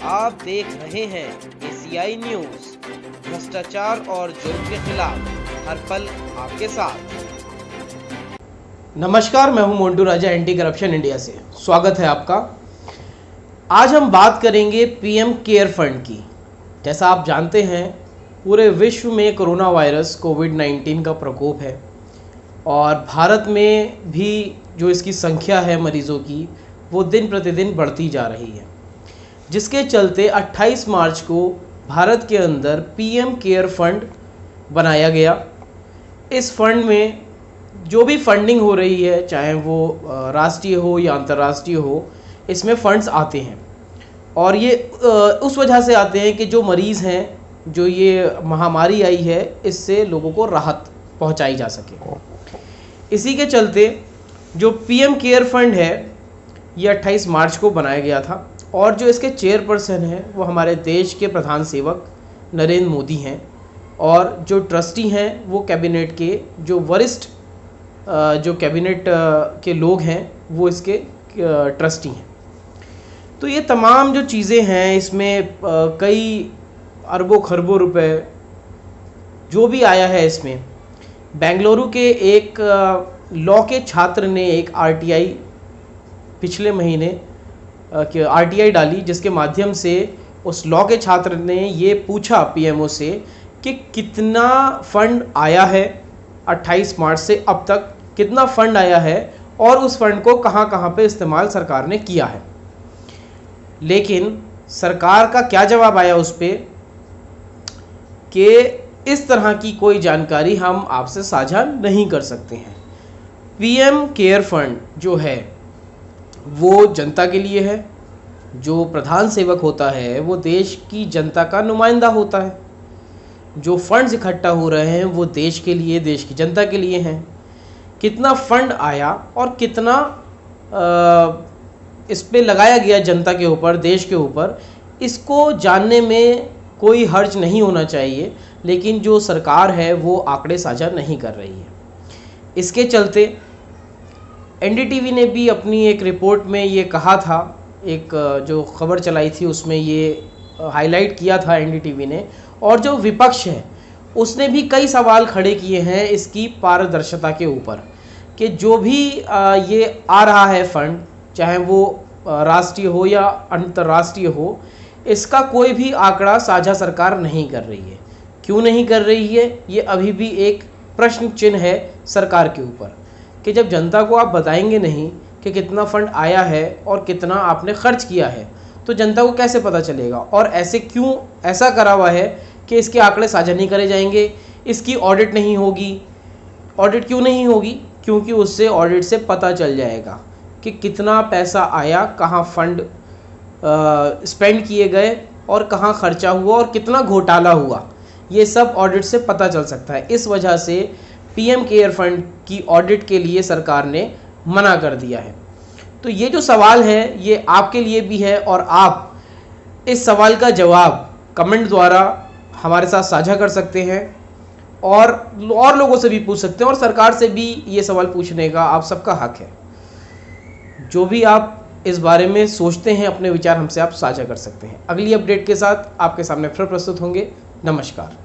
आप देख रहे हैं एशियाई न्यूज। भ्रष्टाचार और जुर्म के खिलाफ हर पल आपके साथ। नमस्कार, मैं हूं मोन्टू राजा एंटी करप्शन इंडिया से। स्वागत है आपका। आज हम बात करेंगे पीएम केयर फंड की। जैसा आप जानते हैं, पूरे विश्व में कोरोना वायरस कोविड-19 का प्रकोप है और भारत में भी जो इसकी संख्या है मरीजों की, वो दिन प्रतिदिन बढ़ती जा रही है, जिसके चलते 28 मार्च को भारत के अंदर पीएम केयर फंड बनाया गया। इस फंड में जो भी फंडिंग हो रही है, चाहे वो राष्ट्रीय हो या अंतर्राष्ट्रीय हो, इसमें फंड्स आते हैं और ये उस वजह से आते हैं कि जो मरीज़ हैं, जो ये महामारी आई है, इससे लोगों को राहत पहुंचाई जा सके। इसी के चलते जो पीएम केयर फंड है, ये 28 मार्च को बनाया गया था और जो इसके चेयरपर्सन हैं वो हमारे देश के प्रधान सेवक नरेंद्र मोदी हैं और जो ट्रस्टी हैं वो कैबिनेट के जो वरिष्ठ जो कैबिनेट के लोग हैं वो इसके ट्रस्टी हैं। तो ये तमाम जो चीज़ें हैं, इसमें कई अरबों खरबों रुपए जो भी आया है, इसमें बेंगलुरु के एक लॉ के छात्र ने एक आरटीआई पिछले महीने आरटीआई डाली, जिसके माध्यम से उस लॉ के छात्र ने ये पूछा पीएमओ से कि कितना फंड आया है 28 मार्च से अब तक, कितना फंड आया है और उस फंड को कहाँ कहाँ पे इस्तेमाल सरकार ने किया है। लेकिन सरकार का क्या जवाब आया उस पर कि इस तरह की कोई जानकारी हम आपसे साझा नहीं कर सकते हैं। पीएम केयर फंड जो है वो जनता के लिए है। जो प्रधान सेवक होता है वो देश की जनता का नुमाइंदा होता है। जो फंड्स इकट्ठा हो रहे हैं वो देश के लिए, देश की जनता के लिए हैं। कितना फंड आया और कितना इस पे लगाया गया जनता के ऊपर, देश के ऊपर, इसको जानने में कोई हर्ज नहीं होना चाहिए। लेकिन जो सरकार है वो आंकड़े साझा नहीं कर रही है। इसके चलते एनडीटीवी ने भी अपनी एक रिपोर्ट में ये कहा था, एक जो खबर चलाई थी उसमें ये हाईलाइट किया था एनडीटीवी ने, और जो विपक्ष है उसने भी कई सवाल खड़े किए हैं इसकी पारदर्शिता के ऊपर कि जो भी ये आ रहा है फंड, चाहे वो राष्ट्रीय हो या अंतर्राष्ट्रीय हो, इसका कोई भी आंकड़ा साझा सरकार नहीं कर रही है। क्यों नहीं कर रही है, ये अभी भी एक प्रश्न चिन्ह है सरकार के ऊपर कि जब जनता को आप बताएंगे नहीं कि कितना फंड आया है और कितना आपने खर्च किया है, तो जनता को कैसे पता चलेगा। और ऐसे क्यों ऐसा करा हुआ है कि इसके आंकड़े साझा नहीं करे जाएंगे, इसकी ऑडिट नहीं होगी। ऑडिट क्यों नहीं होगी? क्योंकि उससे ऑडिट से पता चल जाएगा कि कितना पैसा आया, कहाँ फंड स्पेंड किए गए और कहाँ खर्चा हुआ और कितना घोटाला हुआ। ये सब ऑडिट से पता चल सकता है। इस वजह से पीएम केयर फंड की ऑडिट के लिए सरकार ने मना कर दिया है। तो ये जो सवाल है ये आपके लिए भी है और आप इस सवाल का जवाब कमेंट द्वारा हमारे साथ साझा कर सकते हैं और लोगों से भी पूछ सकते हैं और सरकार से भी ये सवाल पूछने का आप सबका हक है। जो भी आप इस बारे में सोचते हैं, अपने विचार हमसे आप साझा कर सकते हैं। अगली अपडेट के साथ आपके सामने फिर प्रस्तुत होंगे। नमस्कार।